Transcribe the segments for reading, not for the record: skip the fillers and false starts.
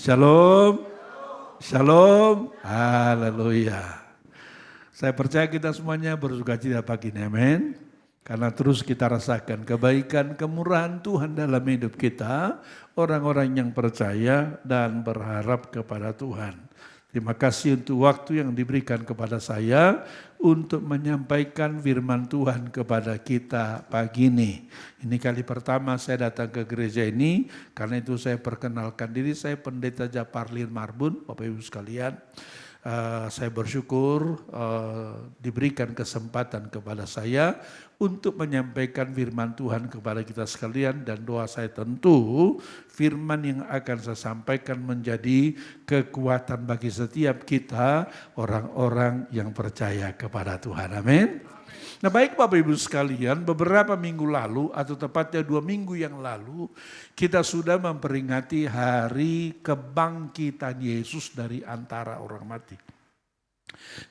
Shalom, shalom, haleluya. Saya percaya kita semuanya bersukacita pagi ini, amin. Karena terus kita rasakan kebaikan, kemurahan Tuhan dalam hidup kita, orang-orang yang percaya dan berharap kepada Tuhan. Terima kasih untuk waktu yang diberikan kepada saya untuk menyampaikan firman Tuhan kepada kita pagi ini. Ini kali pertama saya datang ke gereja ini, karena itu saya perkenalkan diri, saya Pendeta Japarlin Marbun, Bapak Ibu sekalian. Saya bersyukur diberikan kesempatan kepada saya untuk menyampaikan firman Tuhan kepada kita sekalian, dan doa saya tentu firman yang akan saya sampaikan menjadi kekuatan bagi setiap kita orang-orang yang percaya kepada Tuhan. Amin. Nah, baik Bapak Ibu sekalian, beberapa minggu lalu atau tepatnya 2 minggu yang lalu kita sudah memperingati hari kebangkitan Yesus dari antara orang mati.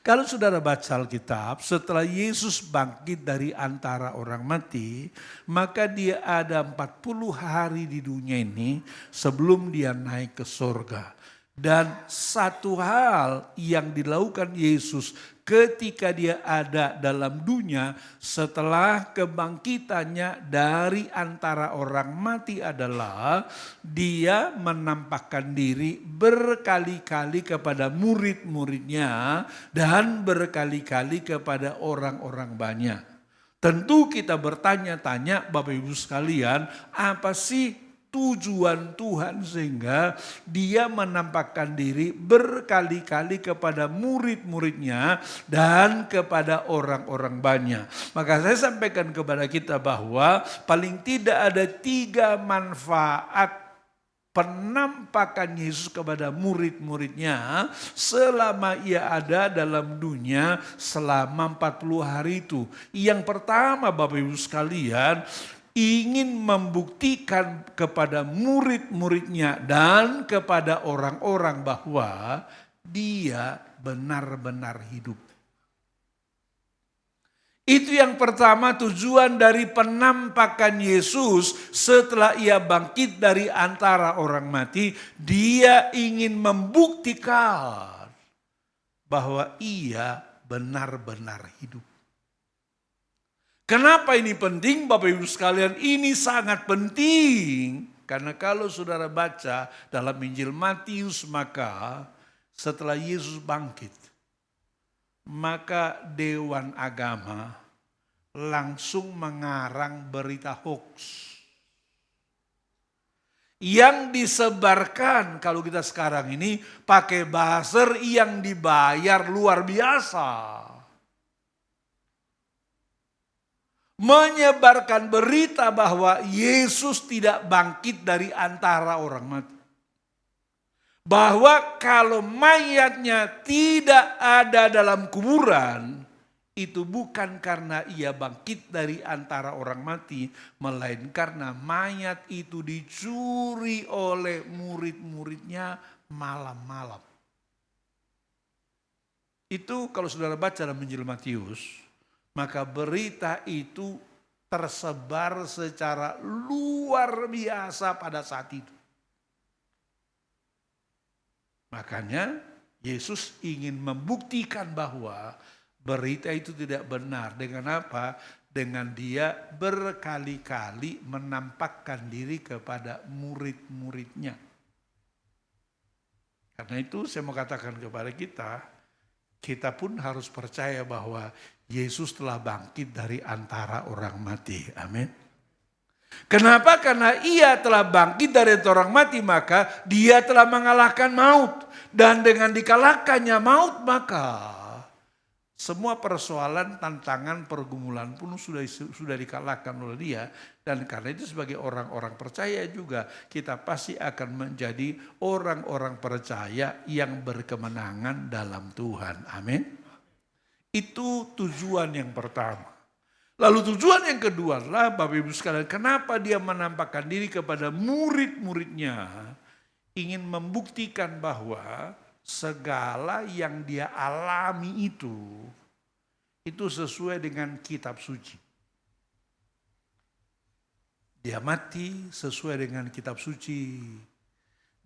Kalau saudara baca Alkitab, setelah Yesus bangkit dari antara orang mati, maka dia ada 40 hari di dunia ini sebelum dia naik ke surga. Dan satu hal yang dilakukan Yesus ketika dia ada dalam dunia setelah kebangkitannya dari antara orang mati adalah dia menampakkan diri berkali-kali kepada murid-muridnya dan berkali-kali kepada orang-orang banyak. Tentu kita bertanya-tanya Bapak Ibu sekalian, apa sih tujuan Tuhan sehingga dia menampakkan diri berkali-kali kepada murid-muridnya dan kepada orang-orang banyak. Maka saya sampaikan kepada kita bahwa paling tidak ada 3 manfaat penampakan Yesus kepada murid-muridnya selama ia ada dalam dunia selama 40 hari itu. Yang pertama Bapak Ibu sekalian, ingin membuktikan kepada murid-muridnya dan kepada orang-orang bahwa dia benar-benar hidup. Itu yang pertama, tujuan dari penampakan Yesus setelah ia bangkit dari antara orang mati. Dia ingin membuktikan bahwa ia benar-benar hidup. Kenapa ini penting Bapak Ibu sekalian? Ini sangat penting. Karena kalau saudara baca dalam Injil Matius, maka setelah Yesus bangkit, maka Dewan Agama langsung mengarang berita hoax. Yang disebarkan kalau kita sekarang ini pakai buzzer yang dibayar luar biasa. Menyebarkan berita bahwa Yesus tidak bangkit dari antara orang mati. Bahwa kalau mayatnya tidak ada dalam kuburan, itu bukan karena ia bangkit dari antara orang mati, melainkan karena mayat itu dicuri oleh murid-muridnya malam-malam. Itu kalau saudara baca dalam Injil Matius, maka berita itu tersebar secara luar biasa pada saat itu. Makanya Yesus ingin membuktikan bahwa berita itu tidak benar. Dengan apa? Dengan dia berkali-kali menampakkan diri kepada murid-muridnya. Karena itu saya mau katakan kepada kita pun harus percaya bahwa Yesus telah bangkit dari antara orang mati. Amin. Kenapa? Karena ia telah bangkit dari antara orang mati, maka dia telah mengalahkan maut. Dan dengan dikalahkannya maut, maka semua persoalan, tantangan, pergumulan pun sudah dikalahkan oleh dia. Dan karena itu sebagai orang-orang percaya juga kita pasti akan menjadi orang-orang percaya yang berkemenangan dalam Tuhan. Amin. Itu tujuan yang pertama. Lalu tujuan yang kedua adalah Bapak Ibu sekalian, kenapa dia menampakkan diri kepada murid-muridnya? Ingin membuktikan bahwa segala yang dia alami itu sesuai dengan kitab suci. Dia mati sesuai dengan kitab suci.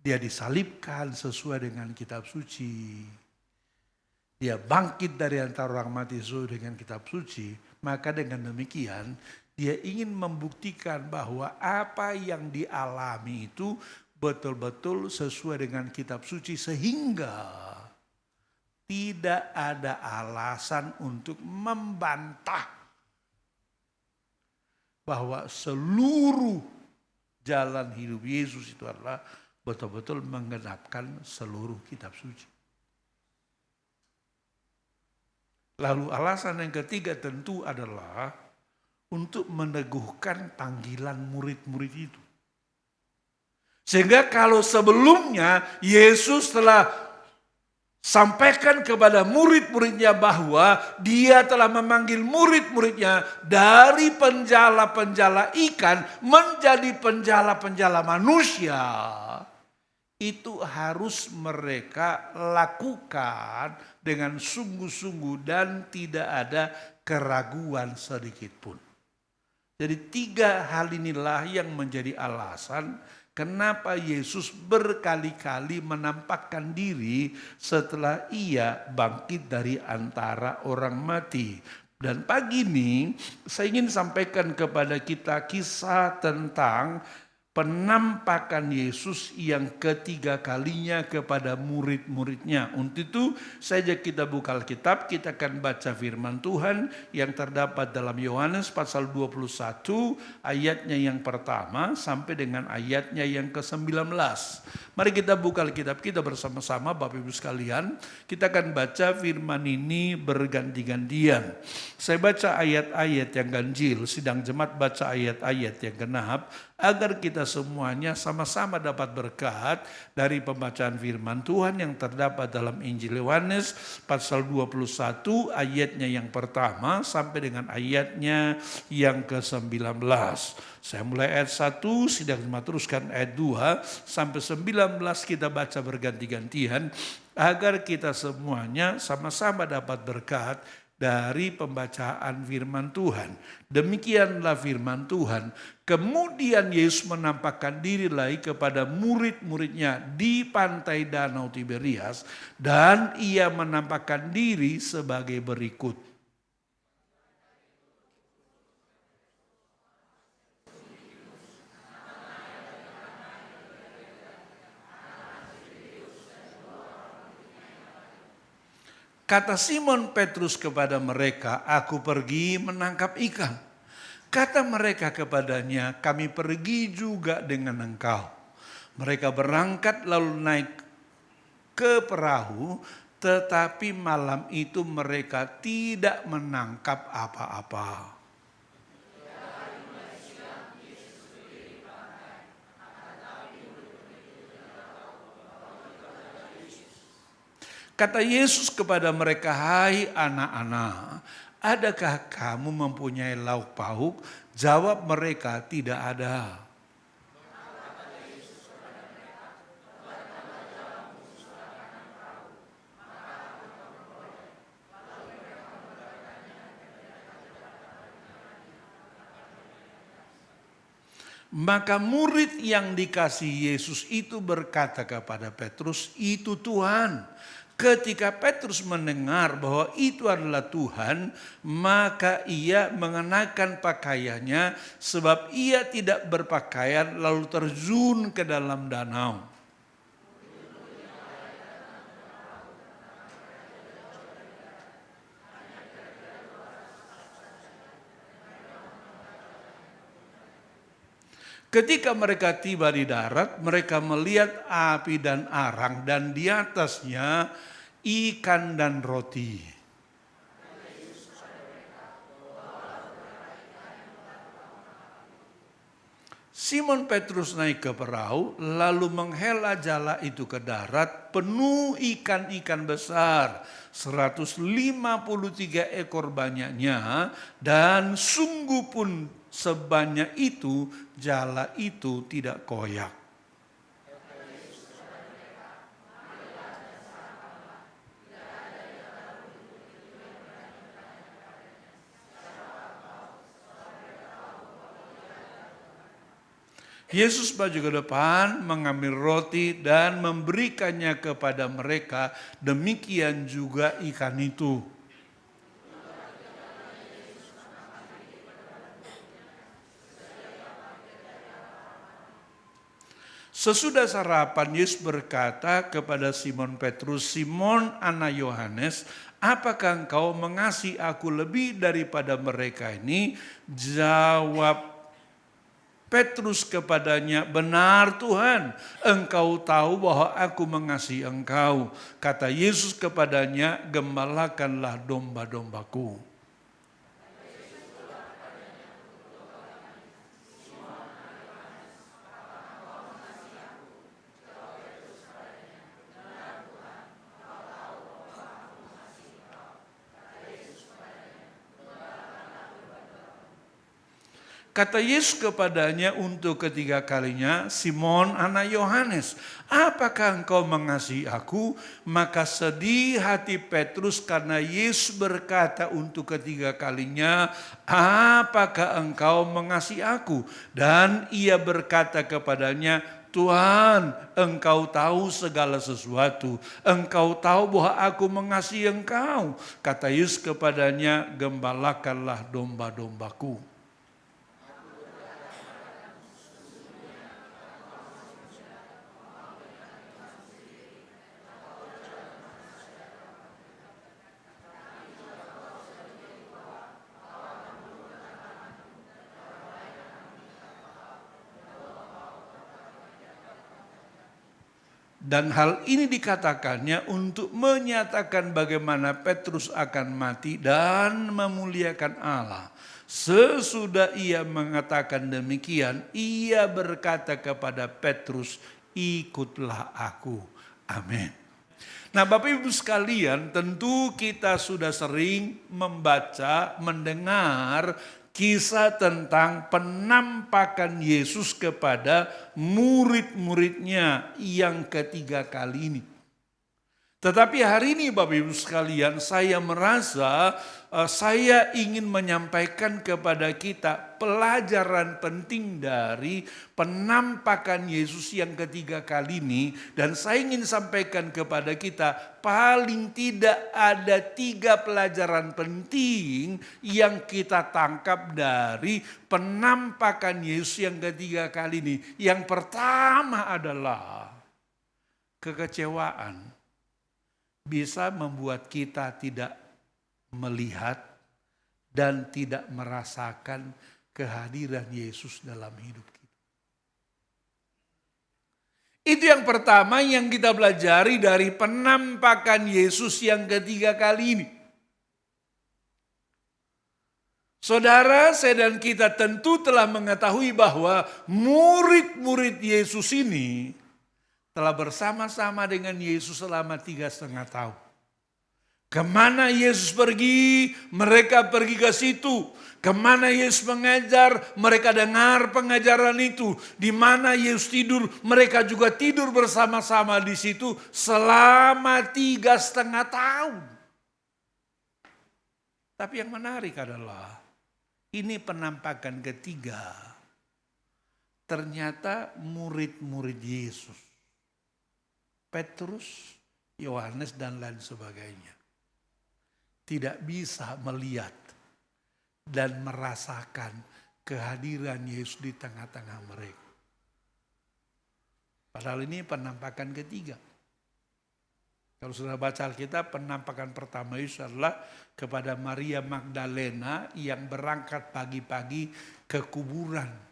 Dia disalibkan sesuai dengan kitab suci. Dia bangkit dari antara orang mati sesuai dengan kitab suci. Maka dengan demikian dia ingin membuktikan bahwa apa yang dialami itu betul-betul sesuai dengan kitab suci sehingga tidak ada alasan untuk membantah bahwa seluruh jalan hidup Yesus itu adalah betul-betul menggenapkan seluruh kitab suci. Lalu alasan yang ketiga tentu adalah untuk meneguhkan panggilan murid-murid itu. Sehingga kalau sebelumnya Yesus telah sampaikan kepada murid-muridnya bahwa dia telah memanggil murid-muridnya dari penjala-penjala ikan menjadi penjala-penjala manusia. Itu harus mereka lakukan dengan sungguh-sungguh dan tidak ada keraguan sedikit pun. Jadi 3 hal inilah yang menjadi alasan kenapa Yesus berkali-kali menampakkan diri setelah ia bangkit dari antara orang mati. Dan pagi ini saya ingin sampaikan kepada kita kisah tentang penampakan Yesus yang ketiga kalinya kepada murid-muridnya. Untuk itu saja kita buka Alkitab, kita akan baca firman Tuhan yang terdapat dalam Yohanes pasal 21 ayatnya yang pertama sampai dengan ayatnya yang ke-19. Mari kita buka Alkitab kita bersama-sama Bapak Ibu sekalian. Kita akan baca firman ini berganti-gantian. Saya baca ayat-ayat yang ganjil, sidang jemaat baca ayat-ayat yang genap, agar kita semuanya sama-sama dapat berkat dari pembacaan firman Tuhan yang terdapat dalam Injil Yohanes pasal 21 ayatnya yang pertama sampai dengan ayatnya yang ke-19. Saya mulai ayat 1, sidang jemaat teruskan ayat 2 sampai 19 kita baca berganti-gantian agar kita semuanya sama-sama dapat berkat dari pembacaan firman Tuhan. Demikianlah firman Tuhan. Kemudian Yesus menampakkan diri lagi kepada murid-muridnya di pantai Danau Tiberias dan ia menampakkan diri sebagai berikut. Kata Simon Petrus kepada mereka, "Aku pergi menangkap ikan." Kata mereka kepadanya, "Kami pergi juga dengan engkau." Mereka berangkat lalu naik ke perahu, tetapi malam itu mereka tidak menangkap apa-apa. Kata Yesus kepada mereka, "Hai anak-anak, adakah kamu mempunyai lauk pauk?" Jawab mereka, "Tidak ada." Maka murid yang dikasihi Yesus itu berkata kepada Petrus, "Itu Tuhan." Ketika Petrus mendengar bahwa itu adalah Tuhan, maka ia mengenakan pakaiannya sebab ia tidak berpakaian lalu terjun ke dalam danau. Ketika mereka tiba di darat, mereka melihat api dan arang dan di atasnya ikan dan roti. Simon Petrus naik ke perahu, lalu menghela jala itu ke darat, penuh ikan-ikan besar, 153 ekor banyaknya, dan sungguh pun sebanyak itu jala itu tidak koyak. Yesus maju ke depan, mengambil roti dan memberikannya kepada mereka. Demikian juga ikan itu. Sesudah sarapan, Yesus berkata kepada Simon Petrus, "Simon anak Yohanes, apakah engkau mengasihi aku lebih daripada mereka ini?" Jawab Petrus kepadanya, "Benar Tuhan, engkau tahu bahwa aku mengasihi engkau." Kata Yesus kepadanya, "Gembalakanlah domba-dombaku." Kata Yesus kepadanya untuk ketiga kalinya, "Simon anak Yohanes, apakah engkau mengasihi aku?" Maka sedih hati Petrus karena Yesus berkata untuk ketiga kalinya, "Apakah engkau mengasihi aku?" Dan ia berkata kepadanya, "Tuhan, engkau tahu segala sesuatu. Engkau tahu bahwa aku mengasihi engkau." Kata Yesus kepadanya, "Gembalakanlah domba-dombaku." Dan hal ini dikatakannya untuk menyatakan bagaimana Petrus akan mati dan memuliakan Allah. Sesudah ia mengatakan demikian, ia berkata kepada Petrus, "Ikutlah aku." Amin. Nah, Bapak Ibu sekalian, tentu kita sudah sering membaca, mendengar kisah tentang penampakan Yesus kepada murid-muridnya yang ketiga kali ini. Tetapi hari ini Bapak Ibu sekalian, saya merasa saya ingin menyampaikan kepada kita pelajaran penting dari penampakan Yesus yang ketiga kali ini. Dan saya ingin sampaikan kepada kita paling tidak ada 3 pelajaran penting yang kita tangkap dari penampakan Yesus yang ketiga kali ini. Yang pertama adalah kekecewaan bisa membuat kita tidak melihat dan tidak merasakan kehadiran Yesus dalam hidup kita. Itu yang pertama yang kita pelajari dari penampakan Yesus yang ketiga kali ini. Saudara, saya dan kita tentu telah mengetahui bahwa murid-murid Yesus ini telah bersama-sama dengan Yesus selama 3,5 tahun. Kemana Yesus pergi, mereka pergi ke situ. Kemana Yesus mengajar, mereka dengar pengajaran itu. Di mana Yesus tidur, mereka juga tidur bersama-sama di situ selama 3,5 tahun. Tapi yang menarik adalah, ini penampakan ketiga. Ternyata murid-murid Yesus, Petrus, Yohanes dan lain sebagainya, tidak bisa melihat dan merasakan kehadiran Yesus di tengah-tengah mereka. Padahal ini penampakan ketiga. Kalau sudah baca Alkitab, penampakan pertama Yesus adalah kepada Maria Magdalena yang berangkat pagi-pagi ke kuburan.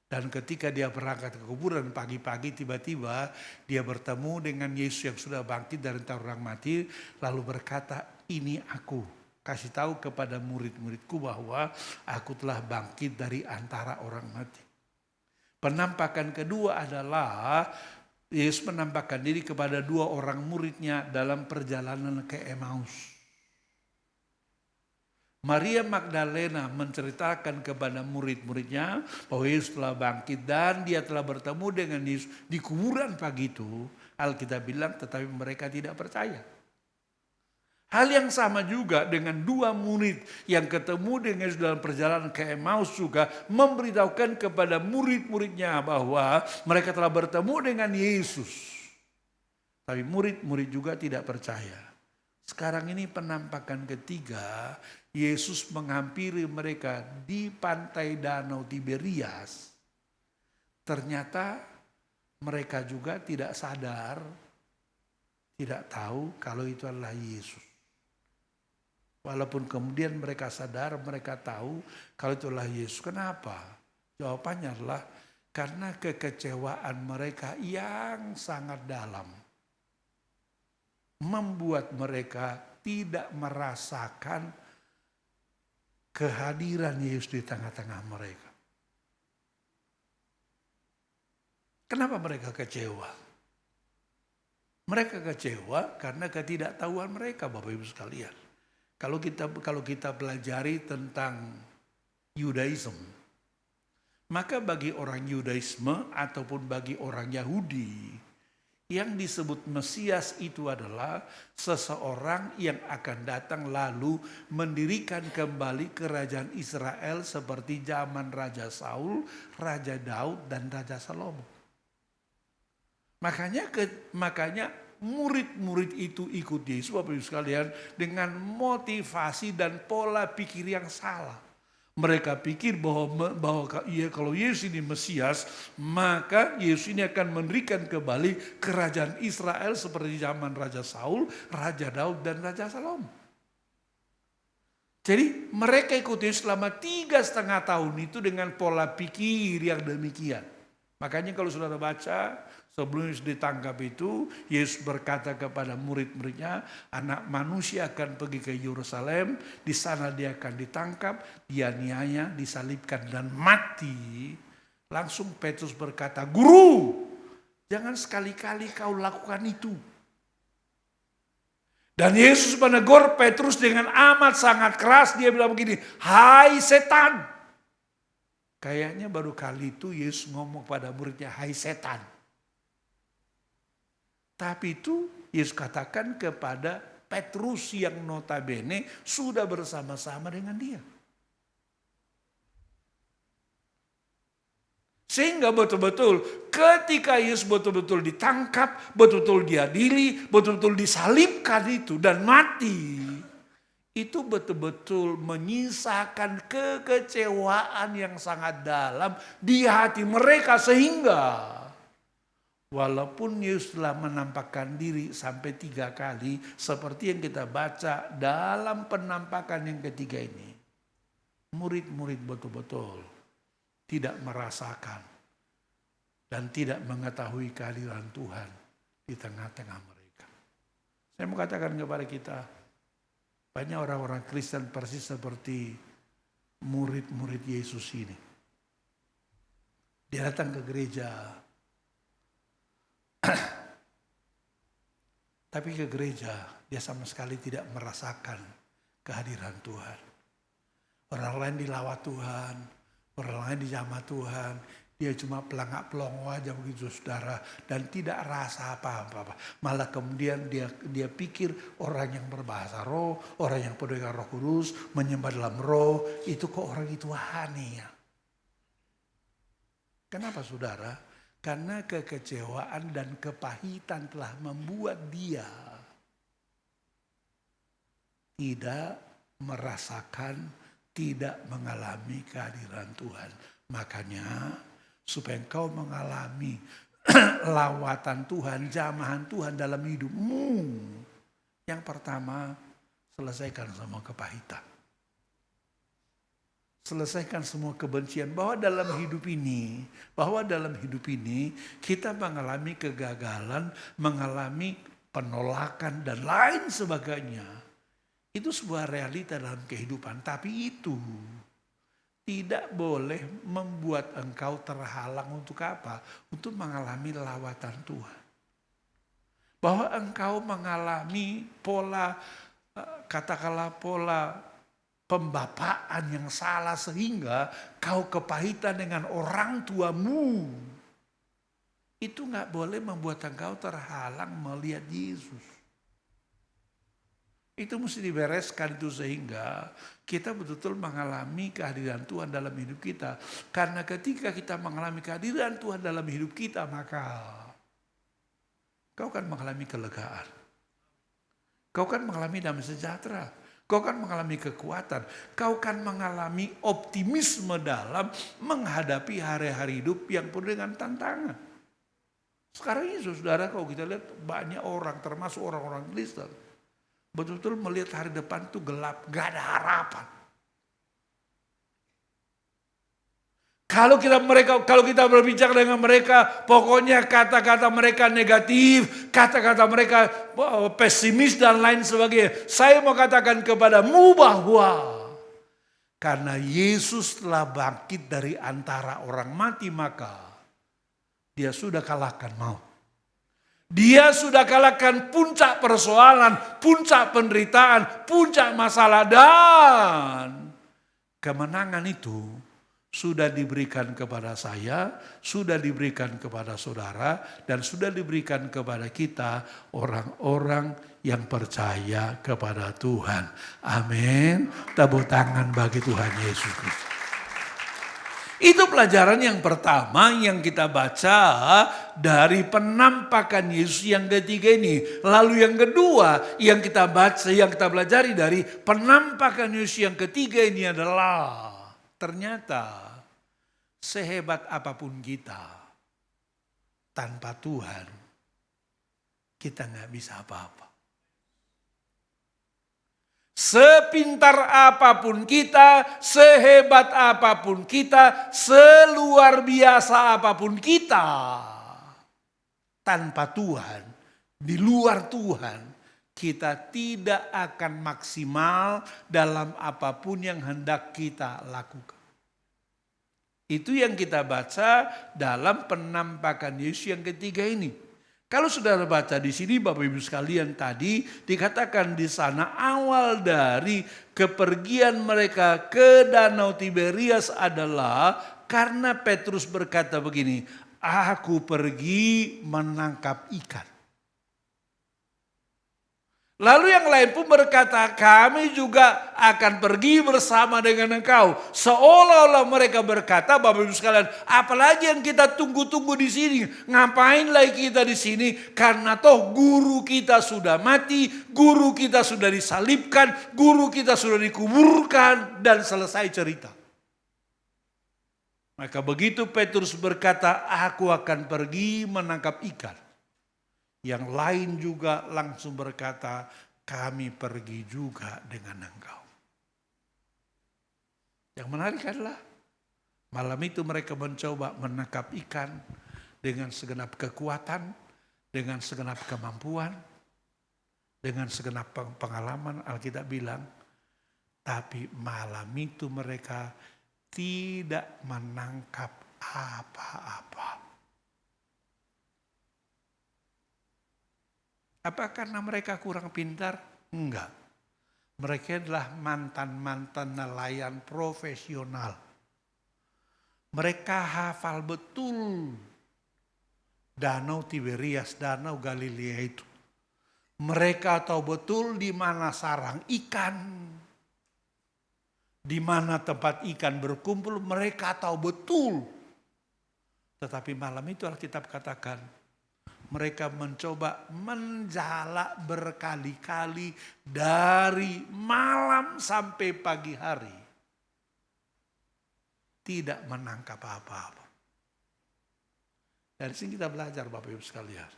Dan ketika dia berangkat ke kuburan pagi-pagi, tiba-tiba dia bertemu dengan Yesus yang sudah bangkit dari antara orang mati. Lalu berkata, "Ini aku." Kasih tahu kepada murid-muridku bahwa aku telah bangkit dari antara orang mati. Penampakan kedua adalah Yesus menampakkan diri kepada 2 orang muridnya dalam perjalanan ke Emmaus. Maria Magdalena menceritakan kepada murid-muridnya bahwa Yesus telah bangkit dan dia telah bertemu dengan Yesus di kuburan pagi itu. Alkitab bilang tetapi mereka tidak percaya. Hal yang sama juga dengan dua murid yang ketemu dengan Yesus dalam perjalanan ke Emmaus juga memberitahukan kepada murid-muridnya bahwa mereka telah bertemu dengan Yesus. Tapi murid-murid juga tidak percaya. Sekarang ini penampakan ketiga, Yesus menghampiri mereka di pantai Danau Tiberias. Ternyata mereka juga tidak sadar, tidak tahu kalau itu adalah Yesus. Walaupun kemudian mereka sadar, mereka tahu kalau itulah Yesus. Kenapa? Jawabannya adalah karena kekecewaan mereka yang sangat dalam. Membuat mereka tidak merasakan kehadiran Yesus di tengah-tengah mereka. Kenapa mereka kecewa? Mereka kecewa karena ketidaktahuan mereka, Bapak Ibu sekalian. Kalau kita pelajari tentang Yudaism, maka bagi orang Yudaisme ataupun bagi orang Yahudi, yang disebut Mesias itu adalah seseorang yang akan datang lalu mendirikan kembali kerajaan Israel seperti zaman Raja Saul, Raja Daud, dan Raja Salomo. Makanya murid-murid itu ikut Yesus, Bapak Ibu sekalian, dengan motivasi dan pola pikir yang salah. Mereka pikir bahwa kalau Yesus ini Mesias, maka Yesus ini akan mendirikan kembali kerajaan Israel seperti zaman Raja Saul, Raja Daud, dan Raja Salomo. Jadi mereka ikut Yesus selama 3,5 tahun itu dengan pola pikir yang demikian. Makanya kalau saudara baca, sebelum Yesus ditangkap itu, Yesus berkata kepada murid-muridnya, anak manusia akan pergi ke Yerusalem, di sana dia akan ditangkap, dianiaya, disalibkan dan mati. Langsung Petrus berkata, Guru, jangan sekali-kali kau lakukan itu. Dan Yesus menegur Petrus dengan amat sangat keras, dia bilang begini, hai setan. Kayaknya baru kali itu Yesus ngomong pada muridnya, hai setan. Tapi itu Yesus katakan kepada Petrus yang notabene sudah bersama-sama dengan dia. Sehingga betul-betul ketika Yesus betul-betul ditangkap, betul-betul diadili, betul-betul disalibkan itu dan mati. Itu betul-betul menyisakan kekecewaan yang sangat dalam di hati mereka sehingga walaupun Yesus telah menampakkan diri sampai 3 kali seperti yang kita baca dalam penampakan yang ketiga ini, murid-murid betul-betul tidak merasakan dan tidak mengetahui kehadiran Tuhan di tengah-tengah mereka. Saya mau katakan kepada kita, banyak orang-orang Kristen persis seperti murid-murid Yesus ini. Dia datang ke gereja, tapi ke gereja dia sama sekali tidak merasakan kehadiran Tuhan. Orang lain dilawat Tuhan, orang lain dijamah Tuhan, dia cuma pelangak-pelongo aja begitu saudara, dan tidak rasa apa-apa. Malah kemudian dia pikir orang yang berbahasa roh, orang yang penuh dengan Roh Kudus, menyembah dalam roh, itu kok orang itu aneh ya. Kenapa saudara? Karena kekecewaan dan kepahitan telah membuat dia tidak merasakan, tidak mengalami kehadiran Tuhan. Makanya supaya engkau mengalami lawatan Tuhan, jamahan Tuhan dalam hidupmu. Yang pertama, selesaikan semua kepahitan. Selesaikan semua kebencian. Bahwa dalam hidup ini kita mengalami kegagalan, mengalami penolakan dan lain sebagainya. Itu sebuah realita dalam kehidupan. Tapi itu tidak boleh membuat engkau terhalang untuk apa? Untuk mengalami lawatan Tuhan. Bahwa engkau mengalami pola, katakanlah pola pembapaan yang salah sehingga kau kepahitan dengan orang tuamu. Itu gak boleh membuat engkau terhalang melihat Yesus. Itu mesti dibereskan itu sehingga kita betul-betul mengalami kehadiran Tuhan dalam hidup kita. Karena ketika kita mengalami kehadiran Tuhan dalam hidup kita, maka kau akan mengalami kelegaan. Kau akan mengalami damai sejahtera. Kau akan mengalami kekuatan. Kau akan mengalami optimisme dalam menghadapi hari-hari hidup yang penuh dengan tantangan. Sekarang ini saudara, kalau kita lihat banyak orang, termasuk orang-orang Kristen, betul-betul melihat hari depan itu gelap, gak ada harapan. Kalau kita berbicara dengan mereka, pokoknya kata-kata mereka negatif, kata-kata mereka pesimis dan lain sebagainya. Saya mau katakan kepadamu bahwa karena Yesus telah bangkit dari antara orang mati, maka dia sudah kalahkan maut. Dia sudah kalahkan puncak persoalan, puncak penderitaan, puncak masalah, dan kemenangan itu sudah diberikan kepada saya, sudah diberikan kepada saudara, dan sudah diberikan kepada kita orang-orang yang percaya kepada Tuhan. Amin. Tepuk tangan bagi Tuhan Yesus Kristus. Itu pelajaran yang pertama yang kita baca dari penampakan Yesus yang ketiga ini. Lalu yang kedua yang kita baca, yang kita pelajari dari penampakan Yesus yang ketiga ini adalah ternyata sehebat apapun kita, tanpa Tuhan kita nggak bisa apa-apa. Sepintar apapun kita, sehebat apapun kita, seluar biasa apapun kita, tanpa Tuhan, di luar Tuhan, kita tidak akan maksimal dalam apapun yang hendak kita lakukan. Itu yang kita baca dalam penampakan Yesus yang ketiga ini. Kalau saudara baca di sini Bapak Ibu sekalian, tadi dikatakan di sana awal dari kepergian mereka ke Danau Tiberias adalah karena Petrus berkata begini, aku pergi menangkap ikan. Lalu yang lain pun berkata, kami juga akan pergi bersama dengan engkau. Seolah-olah mereka berkata, Bapak Ibu sekalian, apalagi yang kita tunggu-tunggu di sini? Ngapain lagi kita di sini? Karena toh guru kita sudah mati, guru kita sudah disalibkan, guru kita sudah dikuburkan, dan selesai cerita. Maka begitu Petrus berkata, aku akan pergi menangkap ikan. Yang lain juga langsung berkata, kami pergi juga dengan engkau. Yang menarik adalah malam itu mereka mencoba menangkap ikan dengan segenap kekuatan, dengan segenap kemampuan, dengan segenap pengalaman. Alkitab bilang, tapi malam itu mereka tidak menangkap apa-apa. Apa karena mereka kurang pintar? Enggak. Mereka adalah mantan-mantan nelayan profesional. Mereka hafal betul Danau Tiberias, Danau Galilea itu. Mereka tahu betul di mana sarang ikan. Di mana tempat ikan berkumpul, mereka tahu betul. Tetapi malam itu Alkitab katakan, mereka mencoba menjala berkali-kali dari malam sampai pagi hari. Tidak menangkap apa-apa. Dari sini kita belajar Bapak Ibu sekalian.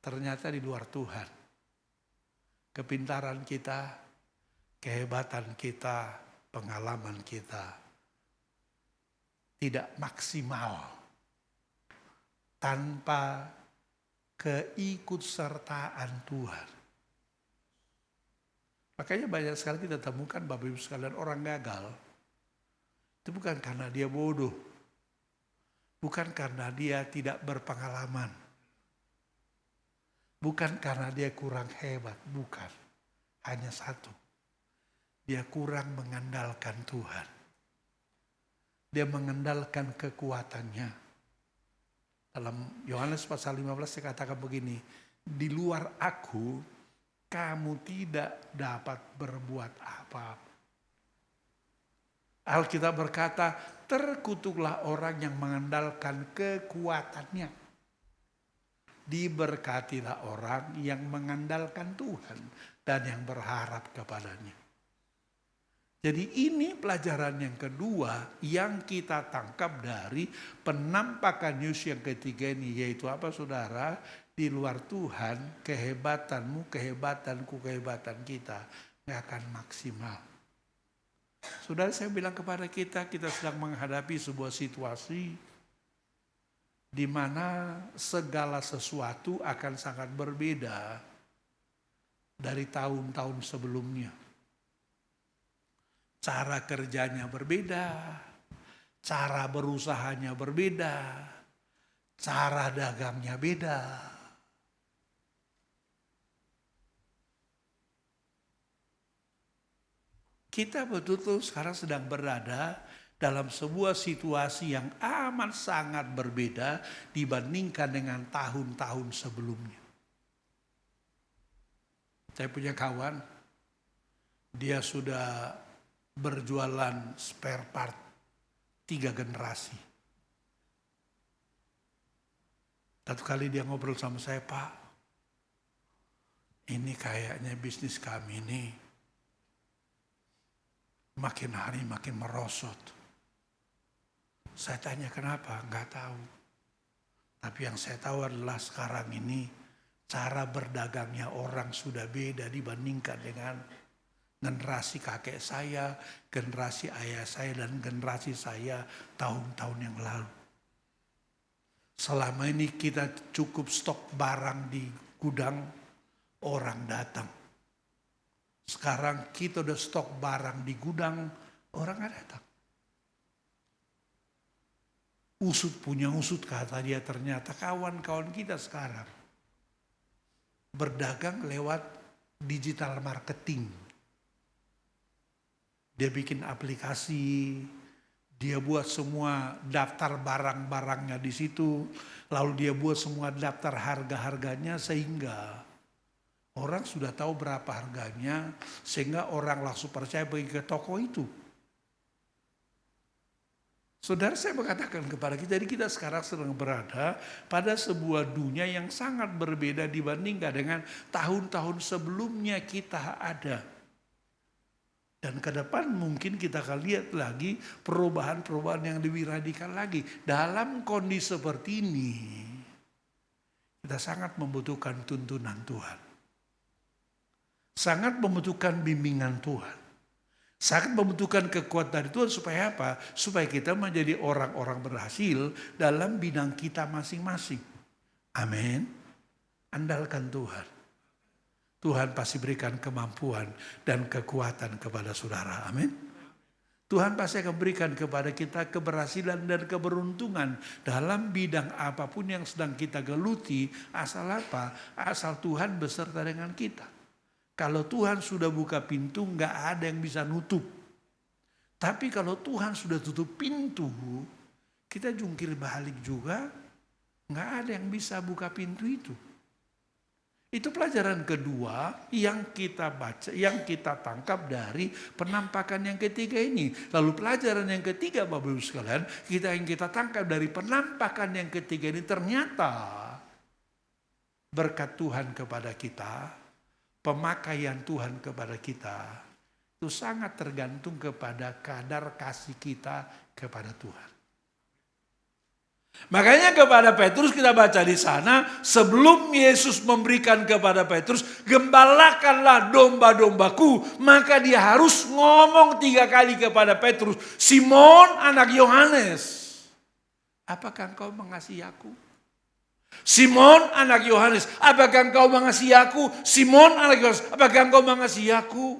Ternyata di luar Tuhan, kepintaran kita, kehebatan kita, pengalaman kita tidak maksimal tanpa keikutsertaan Tuhan. Makanya banyak sekali kita temukan Bapak Ibu sekalian orang gagal. Itu bukan karena dia bodoh. Bukan karena dia tidak berpengalaman. Bukan karena dia kurang hebat. Bukan. Hanya satu. Dia kurang mengandalkan Tuhan. Dia mengandalkan kekuatannya. Dalam Yohanes pasal 15 saya katakan begini, di luar aku kamu tidak dapat berbuat apa-apa. Alkitab berkata, terkutuklah orang yang mengandalkan kekuatannya. Diberkatilah orang yang mengandalkan Tuhan dan yang berharap kepadanya. Jadi ini pelajaran yang kedua yang kita tangkap dari penampakan Yesus yang ketiga ini. Yaitu apa saudara? Di luar Tuhan, kehebatanmu, kehebatanku, kehebatan kita gak akan maksimal. Saudara, saya bilang kepada kita sedang menghadapi sebuah situasi di mana segala sesuatu akan sangat berbeda dari tahun-tahun sebelumnya. Cara kerjanya berbeda, cara berusahanya berbeda, cara dagangnya beda. Kita betul-betul sekarang sedang berada dalam sebuah situasi yang amat sangat berbeda dibandingkan dengan tahun-tahun sebelumnya. Saya punya kawan, dia sudah berjualan spare part 3 generasi. Satu kali dia ngobrol sama saya, Pak, ini kayaknya bisnis kami ini makin hari makin merosot. Saya tanya kenapa, nggak tahu. Tapi yang saya tahu adalah sekarang ini cara berdagangnya orang sudah beda dibandingkan dengan generasi kakek saya, generasi ayah saya, dan generasi saya tahun-tahun yang lalu. Selama ini kita cukup stok barang di gudang, orang datang. Sekarang kita udah stok barang di gudang, orang nggak datang. Usut punya usut, kata dia, ternyata kawan-kawan kita sekarang berdagang lewat digital marketing. Dia bikin aplikasi, dia buat semua daftar barang-barangnya di situ, lalu dia buat semua daftar harga-harganya sehingga orang sudah tahu berapa harganya, sehingga orang langsung percaya pergi ke toko itu. Saudara, saya mengatakan kepada kita, jadi kita sekarang sedang berada pada sebuah dunia yang sangat berbeda dibandingkan dengan tahun-tahun sebelumnya kita ada. Dan ke depan mungkin kita akan lihat lagi perubahan-perubahan yang lebih radikal lagi. Dalam kondisi seperti ini, kita sangat membutuhkan tuntunan Tuhan. Sangat membutuhkan bimbingan Tuhan. Sangat membutuhkan kekuatan Tuhan supaya apa? Supaya kita menjadi orang-orang berhasil dalam bidang kita masing-masing. Amin. Andalkan Tuhan. Tuhan pasti berikan kemampuan dan kekuatan kepada saudara. Amin. Tuhan pasti akan berikan kepada kita keberhasilan dan keberuntungan dalam bidang apapun yang sedang kita geluti. Asal apa? Asal Tuhan beserta dengan kita. Kalau Tuhan sudah buka pintu, nggak ada yang bisa nutup. Tapi kalau Tuhan sudah tutup pintu, kita jungkir balik juga, nggak ada yang bisa buka pintu itu. Itu pelajaran kedua yang kita baca, yang kita tangkap dari penampakan yang ketiga ini. Lalu pelajaran yang ketiga, Bapak Ibu sekalian, yang kita tangkap dari penampakan yang ketiga ini, ternyata berkat Tuhan kepada kita, pemakaian Tuhan kepada kita, itu sangat tergantung kepada kadar kasih kita kepada Tuhan. Makanya kepada Petrus kita baca di sana, sebelum Yesus memberikan kepada Petrus, gembalakanlah domba-dombaku, maka dia harus ngomong 3 kali kepada Petrus, Simon anak Yohanes, apakah engkau mengasihi aku? Simon anak Yohanes, apakah engkau mengasihi aku? Simon anak Yohanes, apakah engkau mengasihi aku?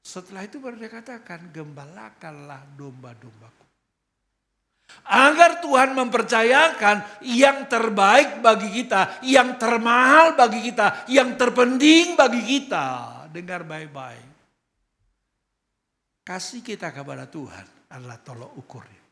Setelah itu baru dia katakan, gembalakanlah domba-dombaku. Agar Tuhan mempercayakan yang terbaik bagi kita, yang termahal bagi kita, yang terpenting bagi kita. Dengar baik-baik. Kasih kita kepada Tuhan adalah tolok ukurnya.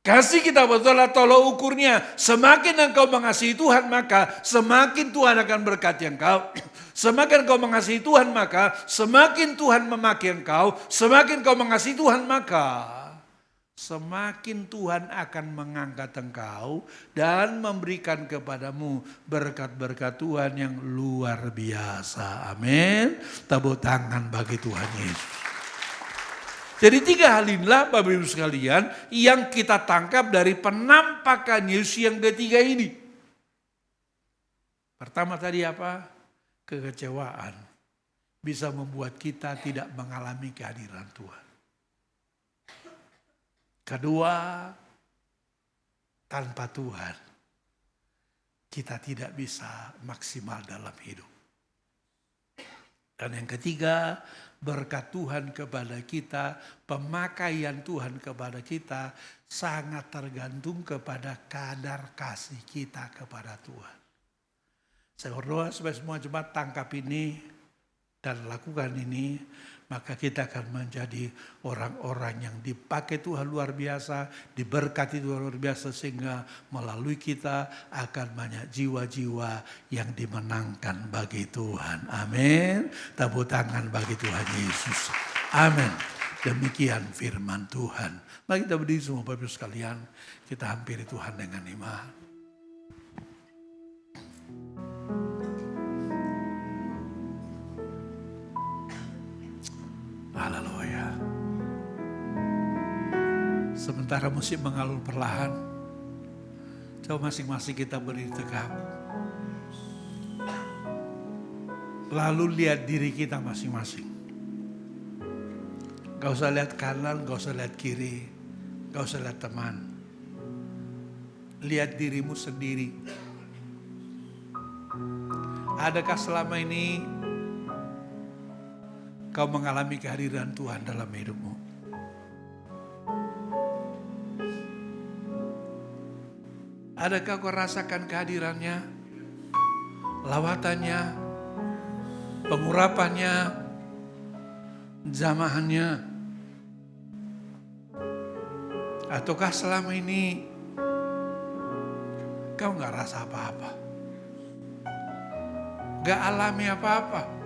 Kasih kita betullah tolak ukurnya. Semakin engkau mengasihi Tuhan, maka semakin Tuhan akan berkati engkau. Semakin engkau mengasihi Tuhan, maka semakin Tuhan memaki engkau. Semakin engkau mengasihi Tuhan, maka semakin Tuhan akan mengangkat engkau dan memberikan kepadamu berkat-berkat Tuhan yang luar biasa. Amin. Tepuk tangan bagi Tuhan Yesus. Jadi 3 hal inilah Bapak Ibu sekalian yang kita tangkap dari penampakan Yesus yang ketiga ini. Pertama tadi apa? Kekecewaan bisa membuat kita tidak mengalami kehadiran Tuhan. Kedua, tanpa Tuhan kita tidak bisa maksimal dalam hidup. Dan yang ketiga, berkat Tuhan kepada kita, pemakaian Tuhan kepada kita sangat tergantung kepada kadar kasih kita kepada Tuhan. Saya berdoa supaya semua jemaat tangkap ini dan lakukan ini, maka kita akan menjadi orang-orang yang dipakai Tuhan luar biasa, diberkati Tuhan luar biasa, sehingga melalui kita akan banyak jiwa-jiwa yang dimenangkan bagi Tuhan. Amin. Tepuk tangan bagi Tuhan Yesus. Amin. Demikian firman Tuhan. Mari kita berdiri semua Bapak Ibu sekalian, kita hampiri Tuhan dengan iman. Haleluya. Sementara musik mengalun perlahan, coba masing-masing kita berdiri tegak. Lalu lihat diri kita masing-masing. Gak usah lihat kanan, gak usah lihat kiri, gak usah lihat teman. Lihat dirimu sendiri. Adakah selama ini kau mengalami kehadiran Tuhan dalam hidupmu? Adakah kau rasakan kehadirannya, lawatannya, pengurapannya, jamahannya? Ataukah selama ini kau gak rasa apa-apa? Gak alami apa-apa?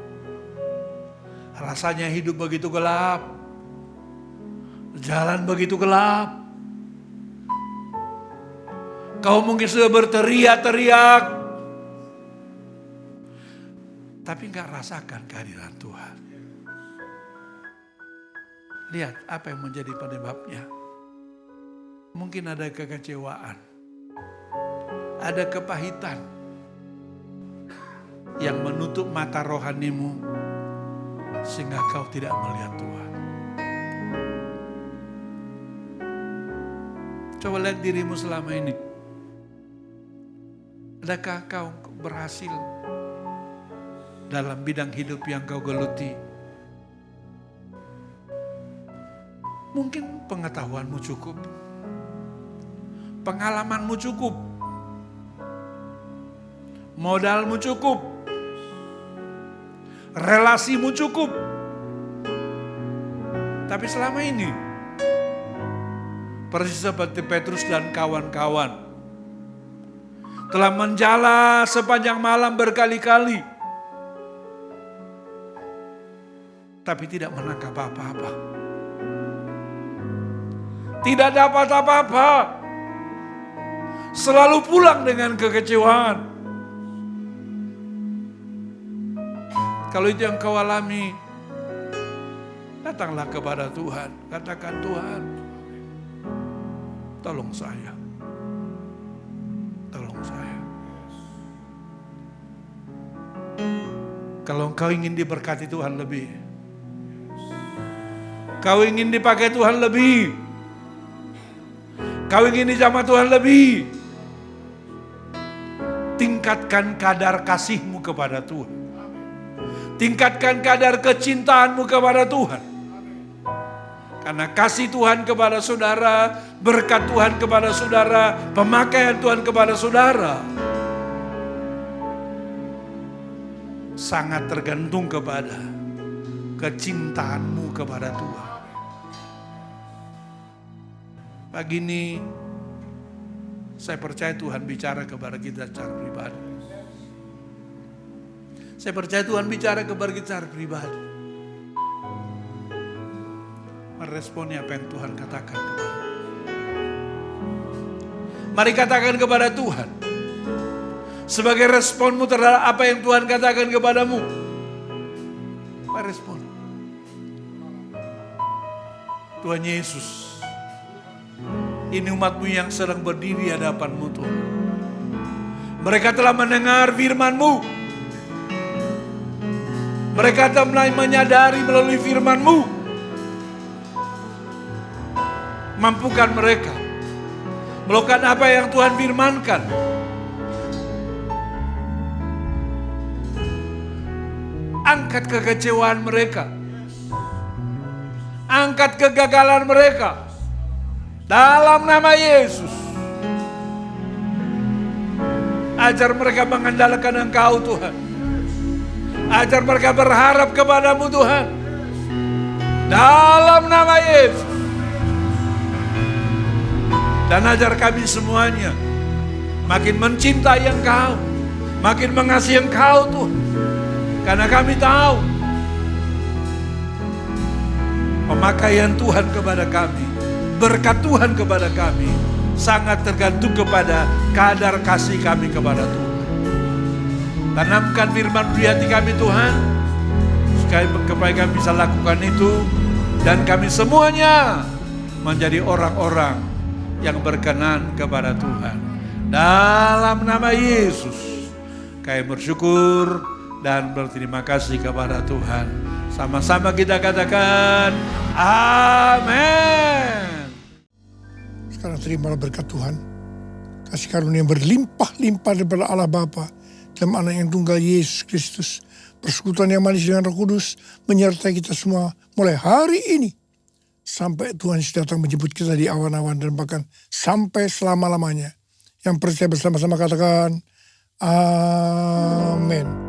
Rasanya hidup begitu gelap. Jalan begitu gelap. Kau mungkin sudah berteriak-teriak, tapi gak rasakan kehadiran Tuhan. Lihat apa yang menjadi penyebabnya. Mungkin ada kekecewaan, ada kepahitan yang menutup mata rohanimu sehingga kau tidak melihat Tuhan. Coba lihat dirimu selama ini. Adakah kau berhasil dalam bidang hidup yang kau geluti? Mungkin pengetahuanmu cukup, pengalamanmu cukup, modalmu cukup, relasimu cukup. Tapi selama ini, persis seperti Petrus dan kawan-kawan, telah menjala sepanjang malam berkali-kali, tapi tidak menangkap apa-apa. Tidak dapat apa-apa. Selalu pulang dengan kekecewaan. Kalau itu yang kau alami, datanglah kepada Tuhan. Katakan, Tuhan, tolong saya. Tolong saya. Kalau engkau ingin diberkati Tuhan lebih, kau ingin dipakai Tuhan lebih, kau ingin dijamah Tuhan lebih, tingkatkan kadar kasihmu kepada Tuhan. Tingkatkan kadar kecintaanmu kepada Tuhan. Karena kasih Tuhan kepada saudara, berkat Tuhan kepada saudara, pemakaian Tuhan kepada saudara, sangat tergantung kepada kecintaanmu kepada Tuhan. Pagi ini Saya percaya Tuhan bicara kepada kita secara pribadi. Saya percaya Tuhan bicara kepada kita secara pribadi. Meresponi apa yang Tuhan katakan kepada. Mari katakan kepada Tuhan. Sebagai responmu terhadap apa yang Tuhan katakan kepadamu. Mari respon. Tuhan Yesus, ini umatmu yang sedang berdiri di hadapanmu Tuhan. Mereka telah mendengar firman-Mu. Mereka telah mulai menyadari melalui firman-Mu. Mampukan mereka melakukan apa yang Tuhan firmankan. Angkat kekecewaan mereka. Angkat kegagalan mereka. Dalam nama Yesus. Ajar mereka mengandalkan Engkau Tuhan. Ajar mereka berharap kepadamu Tuhan. Dalam nama Yesus. Dan ajar kami semuanya makin mencintai Engkau. Makin mengasihi Engkau Tuhan. Karena kami tahu pemakaian Tuhan kepada kami, berkat Tuhan kepada kami sangat tergantung kepada kadar kasih kami kepada Tuhan. Tanamkan firman di hati kami Tuhan, supaya kami bisa lakukan itu, dan kami semuanya menjadi orang-orang yang berkenan kepada Tuhan. Dalam nama Yesus, kami bersyukur dan berterima kasih kepada Tuhan. Sama-sama kita katakan, amin. Sekarang terimalah berkat Tuhan. Kasih karunia yang berlimpah-limpah daripada Allah Bapa dalam Anak yang tunggal Yesus Kristus. Persekutuan yang manis dengan Roh Kudus menyertai kita semua mulai hari ini. Sampai Tuhan Yesus datang menjemput kita di awan-awan dan bahkan sampai selama-lamanya. Yang percaya bersama-sama katakan, amin.